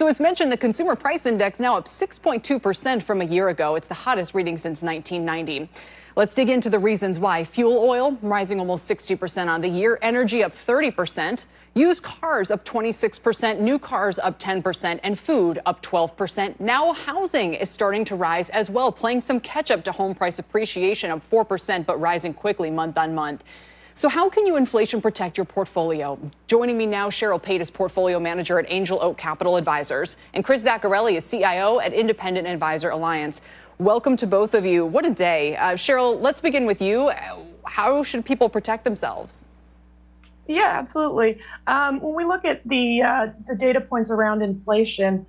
So as mentioned, the consumer price index now up 6.2% from a year ago. It's the hottest reading since 1990. Let's dig into the reasons why. Fuel oil rising almost 60% on the year, energy up 30%, used cars up 26%, new cars up 10%, and food up 12%. Now housing is starting to rise as well, playing some catch up to home price appreciation, up 4%, but rising quickly month on month. So how can you inflation protect your portfolio? Joining me now, Cheryl Pate is portfolio manager at Angel Oak Capital Advisors, and Chris Zaccarelli is CIO at Independent Advisor Alliance. Welcome to both of you. What a day. Cheryl, let's begin with you. How should people protect themselves? Yeah, absolutely. When we look at the data points around inflation,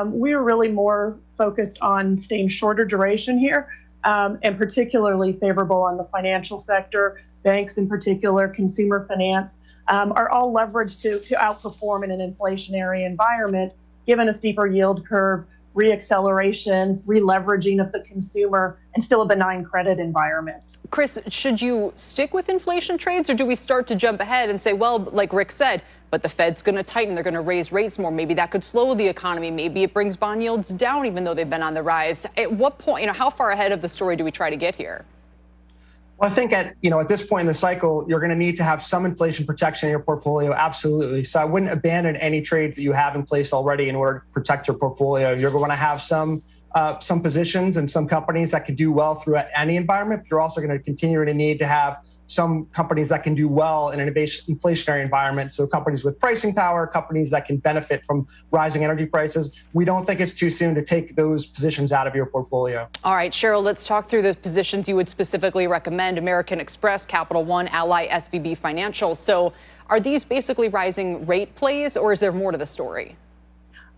we are really more focused on staying shorter duration here, and particularly favorable on the financial sector. Banks in particular, consumer finance, are all leveraged to outperform in an inflationary environment, given a steeper yield curve, reacceleration, releveraging of the consumer, and still a benign credit environment. Chris, should you stick with inflation trades, or do we start to jump ahead and say, well, like Rick said, but the Fed's going to tighten, they're going to raise rates more. Maybe that could slow the economy. Maybe it brings bond yields down, even though they've been on the rise. At what point, how far ahead of the story do we try to get here? Well, I think at this point in the cycle, you're going to need to have some inflation protection in your portfolio. Absolutely. So I wouldn't abandon any trades that you have in place already in order to protect your portfolio. You're going to have some positions and some companies that can do well through any environment, but you're also going to continue to need to have some companies that can do well in an inflationary environment. So companies with pricing power, companies that can benefit from rising energy prices. We don't think it's too soon to take those positions out of your portfolio. All right, Cheryl, let's talk through the positions you would specifically recommend. American Express, Capital One, Ally, SVB Financial. So are these basically rising rate plays, or is there more to the story?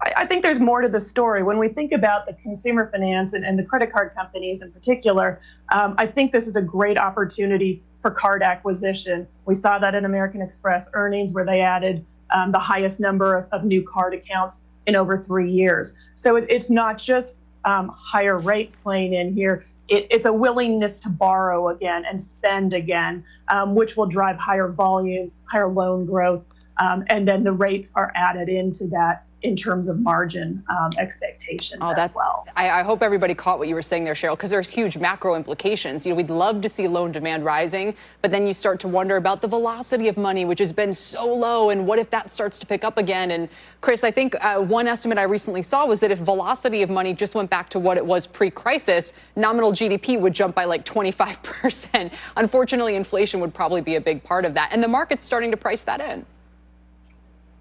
I think there's more to the story. When we think about the consumer finance and the credit card companies in particular, I think this is a great opportunity for card acquisition. We saw that in American Express earnings, where they added the highest number of new card accounts in over 3 years. So it's not just higher rates playing in here. It's a willingness to borrow again and spend again, which will drive higher volumes, higher loan growth, and then the rates are added into that in terms of margin expectations as well. I hope everybody caught what you were saying there, Cheryl, because there's huge macro implications. We'd love to see loan demand rising, but then you start to wonder about the velocity of money, which has been so low, and what if that starts to pick up again? And Chris, I think one estimate I recently saw was that if velocity of money just went back to what it was pre-crisis, nominal GDP would jump by like 25%. Unfortunately, inflation would probably be a big part of that, and the market's starting to price that in.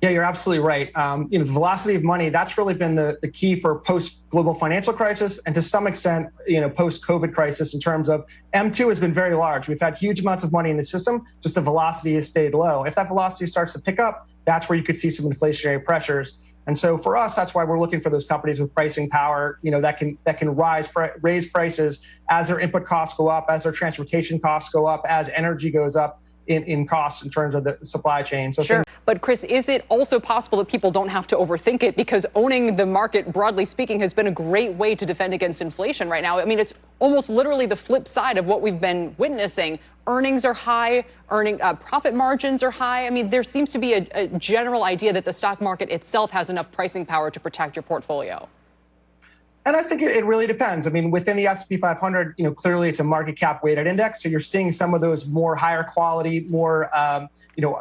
Yeah, you're absolutely right. The velocity of money, that's really been the key for post-global financial crisis, and to some extent, post-COVID crisis in terms of M2 has been very large. We've had huge amounts of money in the system, just the velocity has stayed low. If that velocity starts to pick up, that's where you could see some inflationary pressures. And so for us, that's why we're looking for those companies with pricing power, that can raise prices as their input costs go up, as their transportation costs go up, as energy goes up in costs in terms of the supply chain. So sure. But Chris, is it also possible that people don't have to overthink it, because owning the market, broadly speaking, has been a great way to defend against inflation right now? I mean, it's almost literally the flip side of what we've been witnessing. Earnings are high, profit margins are high. I mean, there seems to be a general idea that the stock market itself has enough pricing power to protect your portfolio. And I think it really depends. I mean, within the S&P 500, clearly it's a market cap weighted index. So you're seeing some of those more higher quality, more,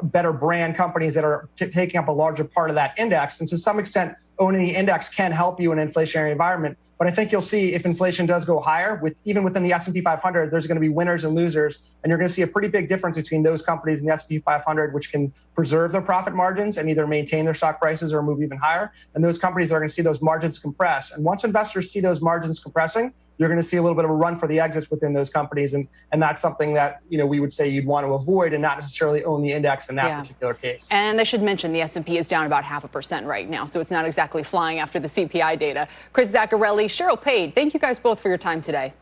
better brand companies that are taking up a larger part of that index. And to some extent, owning the index can help you in an inflationary environment. But I think you'll see if inflation does go higher, even within the S&P 500, there's going to be winners and losers. And you're going to see a pretty big difference between those companies in the S&P 500, which can preserve their profit margins and either maintain their stock prices or move even higher, and those companies that are going to see those margins compress. And once investors see those margins compressing, you're going to see a little bit of a run for the exits within those companies. And that's something that, we would say you'd want to avoid and not necessarily own the index in that particular case. And I should mention the S&P is down about 0.5% right now, so it's not exactly flying after the CPI data. Chris Zaccarelli, Cheryl Pate, thank you guys both for your time today.